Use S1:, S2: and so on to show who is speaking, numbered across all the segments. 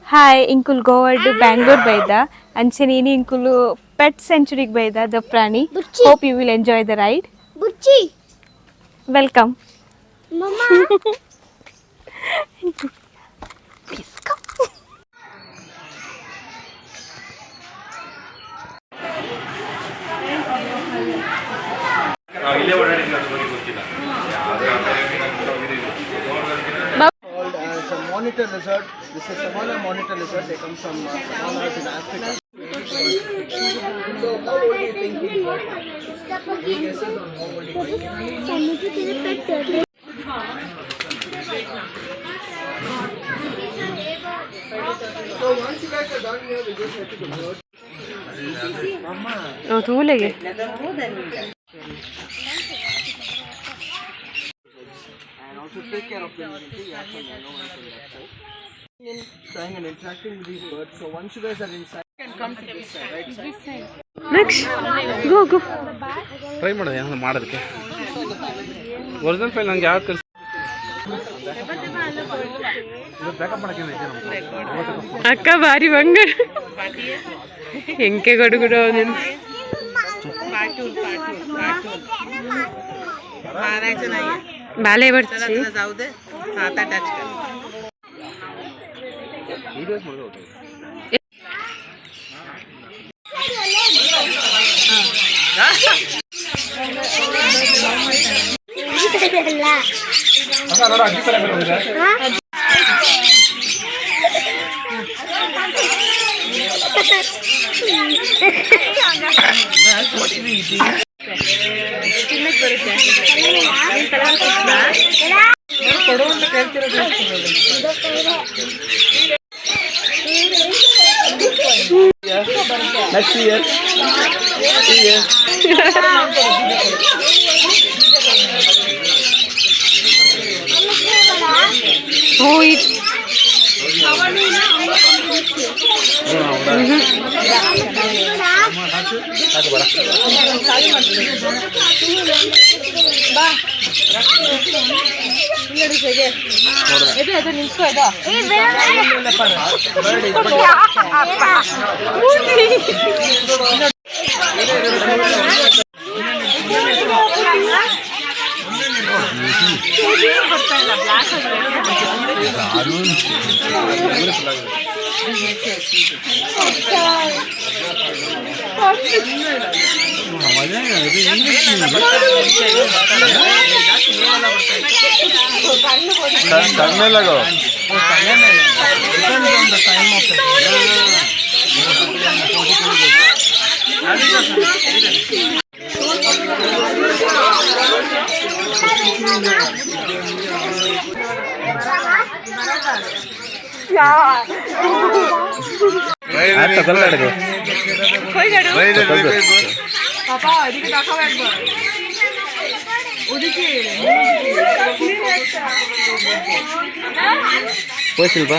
S1: Hi, Inkul goada Bangalore baida and Chenini Inkulu Pet Sanctuary baida the Prani. Hope you will enjoy the ride.
S2: Bucci.
S1: Welcome.
S2: Mama.
S1: Please come.
S3: Called as a monitor lizard. This is a smaller monitor lizard. They come from Somalia in Africa. So how old do you think he is? Any guesses on how old he is? So once you guys are done here, we just have to go bird.
S1: Oh, too late.
S3: And also take care of them. You have some yellow ones on that side. Trying and interacting with these birds. So once you guys are inside, you can come to this side, right side.
S1: Next, go.
S4: Try ಮಾಡೋದಕ್ಕೆ original file ನನಗೆ ಯಾವ್ದು ಕಳಿಸಿ
S1: ಅಕ್ಕ ಬಾರಿ ಬಂಗಾರ ಹೆಂಗೆ ಗಡುಗುಡು ಬಾಳೆ ಬರ್ತೀವಿ
S4: Next year.
S1: Oh, it.
S4: करने लगो
S1: पापा এদিকে দেখাও একবার ওদিকে
S4: কই Shilpa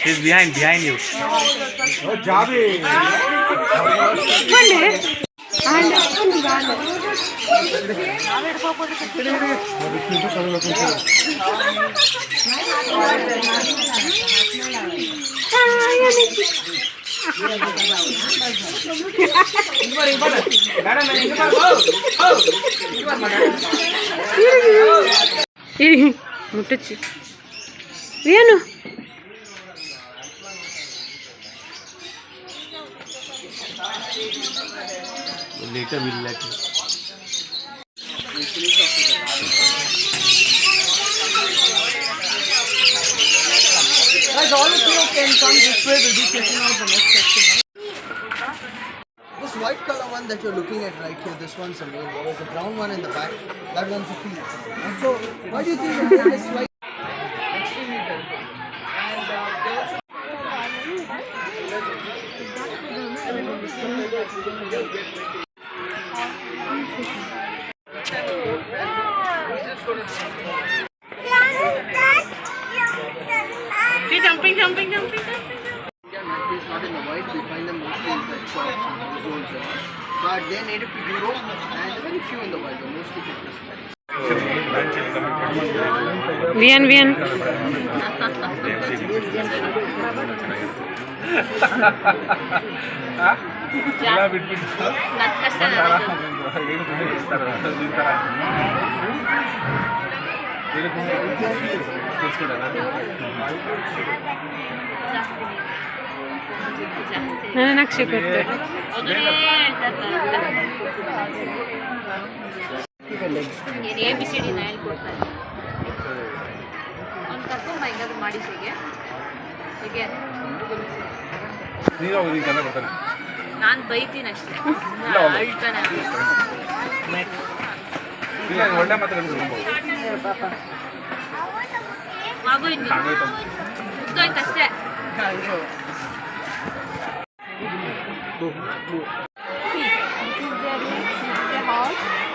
S4: He's behind you.
S3: Oh, Javi.
S1: ಮುಟ್ಟಚ್ಚಿ ಏನು
S4: later we'll let you.
S3: Guys, all of you can come this way. We'll be checking out the next section. This white color one that you're looking at right here, this one's a male. There is a brown one in the back. That one's a female. And so, why do you think that this white? Extremely delicate. And they also.
S1: jumping.
S3: Indian magpie is not in the wild. We find them mostly in pet shops and households. But they are native to Europe and very few in the wild. They're mostly pet species.
S1: Vian. ನಾನು ನಕ್ಷೆ ಕೊಡ್ತೇನೆ ABCD ನ ಹೇಳ್ಕೊಡ್ತಾರೆ ಒಂದು ಕರ್ಕೊಂಡ್ ಹಿಂಗಾದ್ರು ಮಾಡಿ ಹೀಗೆ ನಾನು ಬೈತೀನಿ ಅಷ್ಟೇ ಅಳ್ತಾನೆ ಮಗು ಇನ್ನು ಮುಗ್ದೋಯ್ತಷ್ಟೇ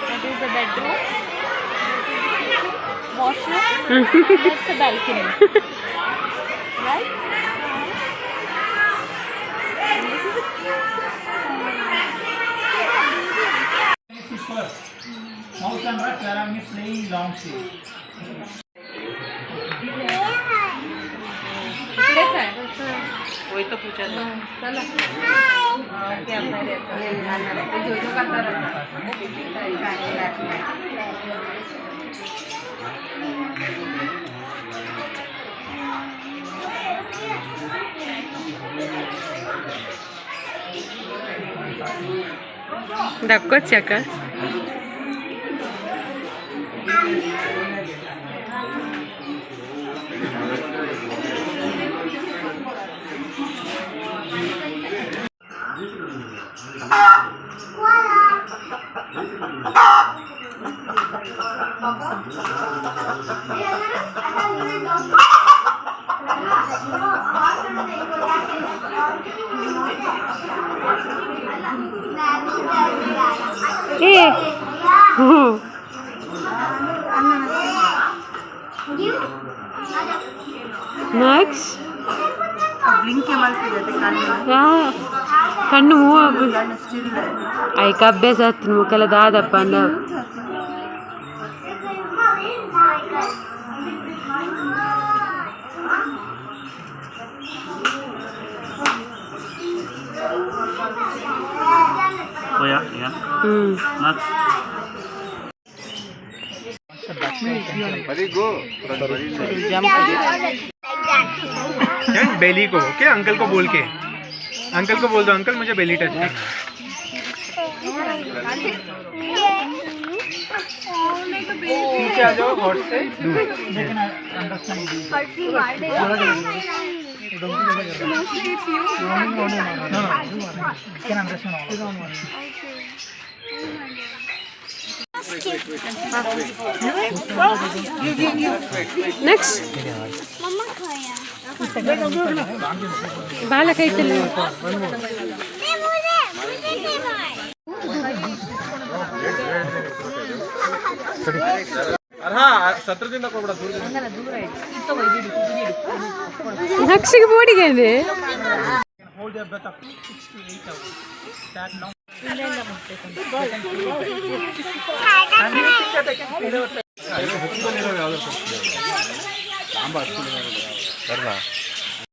S1: That is the bedroom, washroom, that's the balcony, right?
S5: This is for mouse and rats where I'm playing long sleeve.
S1: वही तो पूछा था चला क्या मेरे जो करता रहा దక్కొచ్చా అక్క Max ಕಣ್ಣು ಮೂವ್ ಆಗುದು ಆಯ್ಕೆ ಅಭ್ಯಾಸ ಆಗ್ತೀನಿ ಮುಕ್ಕೆಲ್ಲ ದಾದಪ್ಪ ಅಂದ
S6: बेली को क्या अंकल को बोल के अंकल को बोल दो अंकल मुझे बेली टच करना नीचे आ जाओ हॉट से
S1: ನೆಕ್ಸ್ಟ್ ಬಾಲ ಕೈತಲ್ಲ ನಕ್ಷಿಗೆ ಬೋಡಿಗೆ
S5: Hold your breath up to 6 to 8 hours. That long.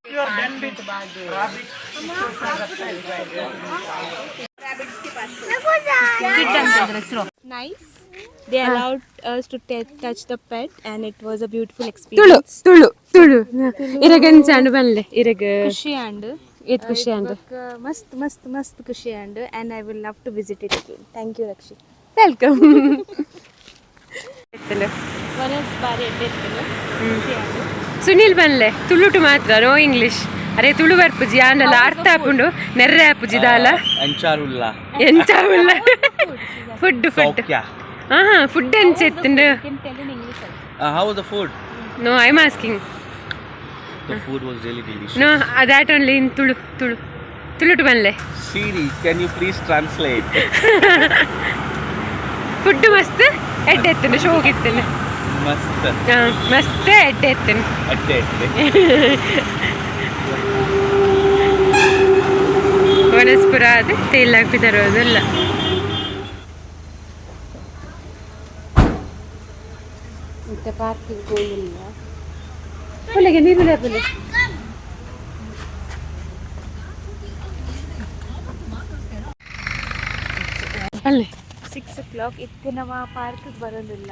S5: You are done with rabbits.
S1: Nice. They allowed us to touch the pet and it was a beautiful experience. Tulu ಇರಗನ್ ಚಾಂಡ್ ಬನ್ಲೆ ಇರಗ ಖುಷಿ and ಇದು ಖುಷಿ and ಮಸ್ತ್ ಖುಷಿ and I will love to visit it again. Thank you Rakshi. Welcome. ವನಸ್ ಬಾರಿ ಸುನಿಲ್ ಬನ್ಲೆ ತುಳುಟು ಮಾತ್ರ no English ಅರೆ ತುಳು ಬರ್ಪುಜಿ ಆಂಡಲ ಅರ್ಥ ಹಾಕೊಂಡು ನೆರ್ರೆ ಹಾಪುಜಿ ದಾಲ
S4: ಎಂಚಾರುಲ್ಲ
S1: ಫುಡ್ ಫುಡ್ ಅನ್ಸೆತ್ತುಂಡು
S4: how was the food?
S1: No, I'm asking.
S4: The food was really delicious.
S1: No, that only in Tulu to banle.
S4: Siri, can you please translate?
S1: Food mast eddettundu show gittunu
S4: Mast.
S1: mast eddettundu
S4: Adde.
S1: ವನಸ್ಪುರ ಅದು ತೇಲಾಗ್ಬಿದ್ದಾರೋದಲ್ಲ. ಮತ್ತೆ parking ಹೋಗಿಲ್ಲ ಒಳಗೆ ನೀರು ಲೇಪಲೆ ಅಲ್ಲೇ
S2: 6 o'clock ಇತ್ತು ನಮ್ಮ ಪಾರ್ಕಿಗೆ ಬರೋದಿಲ್ಲ.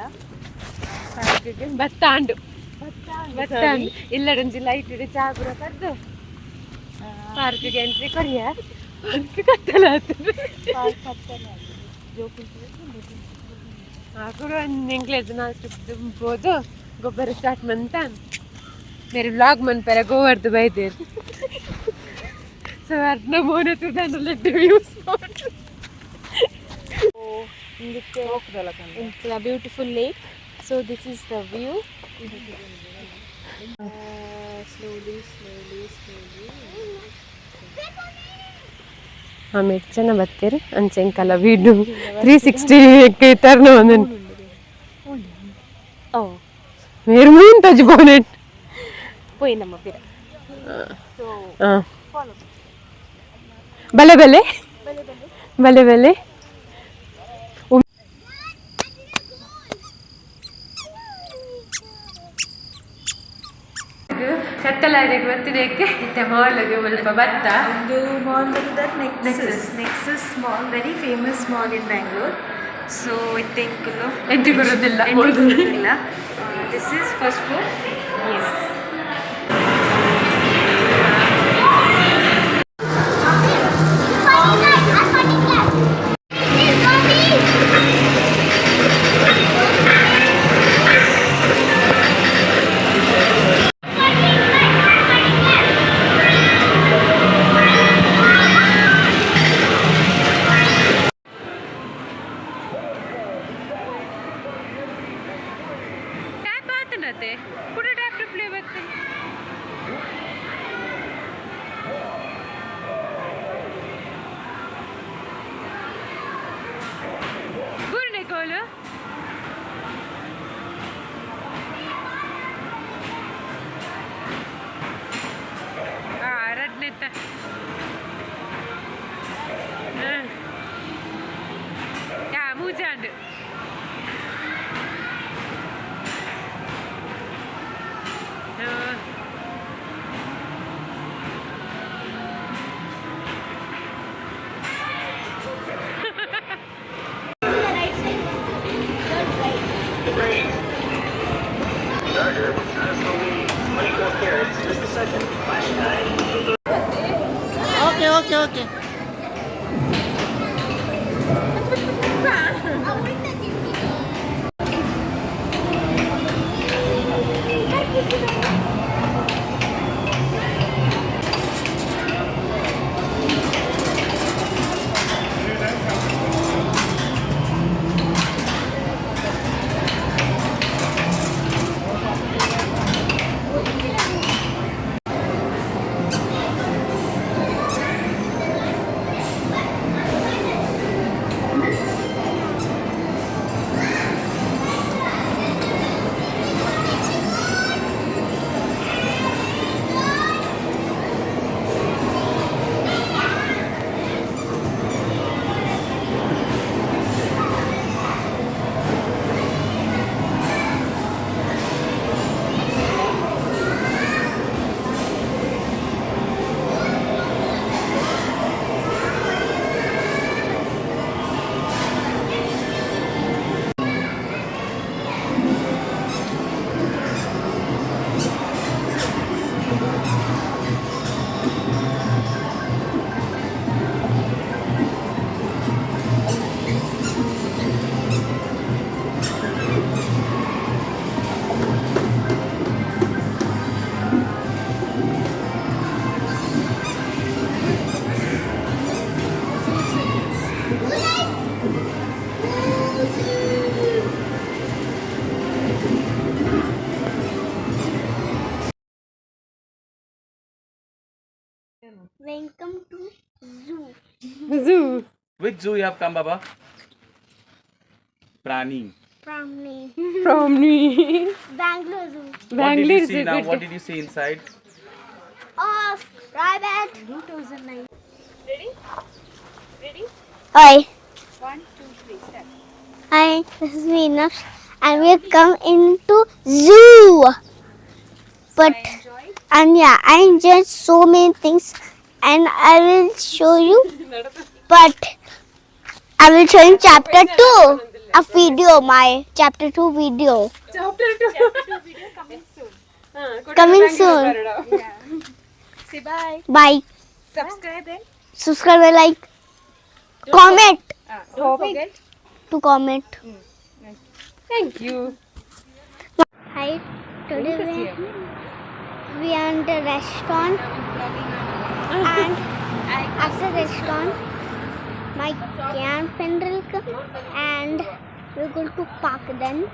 S1: ಪಾರ್ಕಿಗೆ ಬತ್ತಾಂಡು ಇಲ್ಲಡೊಂಜಿ light ಇಡಿ ಚಾಗುರ ಕದ್ದು ಪಾರ್ಕಿಗೆ ಎಂಟ್ರಿ ಕೊರಿಯ ಕತ್ತಲ ಆಕೂರು ಒಂದು ಇಂಗ್ಲೇಜ್ ತುಂಬೋದು ಗೊಬ್ಬರ ಸ್ಟಾರ್ಟ್ ಮಂತ मेरे व्लॉग मन पर गोवर्ध बैदेर so अर्ना मोने तो दान let the views
S2: It's a beautiful lake. So this is the view. Slowly.
S1: ಆಮೇಲೆ ಚೆನ್ನಾಗಿ ಬರ್ತೀರಿ ಅಂಚೆಂಕಲ್ಲ ವೀಡು 360 ಟರ್ನ್ ಒಂದನ್
S2: Oh,
S1: ಮೇರು ಮೂನ್ ಟಚ್ ಬೋನೆಟ್
S2: పోయి ನಮ್ಮ ಬಿರ. So follow.
S1: ಬಲೆ ಕತ್ತಲಾಡಿಗೆ ಬರ್ತಿದ್ದಕ್ಕೆ ಮತ್ತೆ ಮಾಲ್ಗೆ ಸ್ವಲ್ಪ ಭತ್ತ
S2: ಒಂದು mall that Nexus mall, very famous mall in Bangalore. So I think
S1: entry ಬರೋದಿಲ್ಲ
S2: this is first floor. Yes.
S1: Tap ಆತನತೆ ಕೂಡ ಟ್ಯಾಪ್ ರಿಪ್ಲೇ ಬರ್ತದೆ ಬೂರ್ನೆ ಕೋಲು ರಡ್ನೆತ್ತ ಮೂಜಾಂಡ್
S3: Okay.
S2: Welcome to zoo.
S1: zoo
S4: Which zoo you have come, Baba? Prani.
S2: From me.
S1: from me
S2: Bangalore Zoo.
S4: What did you
S1: Bangalore
S4: see
S1: is
S4: now?
S1: good.
S4: What did you see inside?
S2: Of rabbit. 2009.
S7: Hi. 1, 2, 3, start. Hi, this is Meenakshi, and we come into zoo. But I enjoyed so many things, and I will show you. But I will show you chapter 2, a video, my chapter 2 video. Coming soon.
S1: Say bye.
S7: Bye.
S1: Subscribe and
S7: Subscribe, like, comment.
S1: don't forget.
S7: To comment.
S1: Thank you.
S7: Hi, today we are in the restaurant, and after restaurant, my grandfriend will come, and we're going to park then,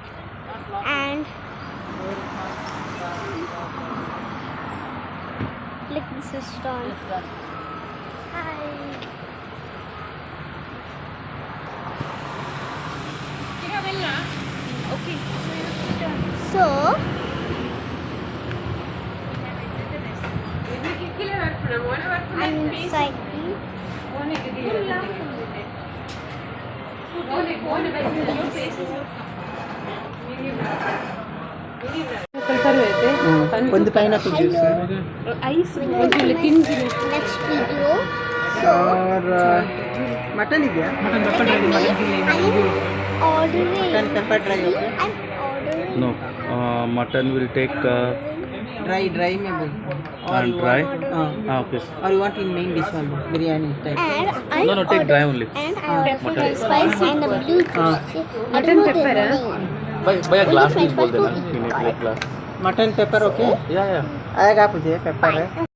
S7: and look this restaurant. Hi.
S1: Okay.
S7: So, I'm inside.
S3: ಒಂದು pineapple juice
S1: Ice.
S7: Next video.
S3: और mutton ಇದೆಯಾ
S7: I'm ordering.
S3: Mutton paper dry okay
S7: I'm ordering.
S4: No. Mutton will take.
S3: Dry में बोल और you
S4: Dry?
S3: want
S4: Okay.
S3: or you want in main dish one biryani type
S7: And I
S4: No, take dry only.
S7: And I ordered french fries and a blue juice.
S1: Mutton pepper,
S4: By a glass,
S7: French
S4: please, बोल
S7: fries
S4: देना.
S7: to
S4: You need like glass.
S3: Mutton paper okay
S4: Yeah, yeah.
S3: आएगा मुझे paper है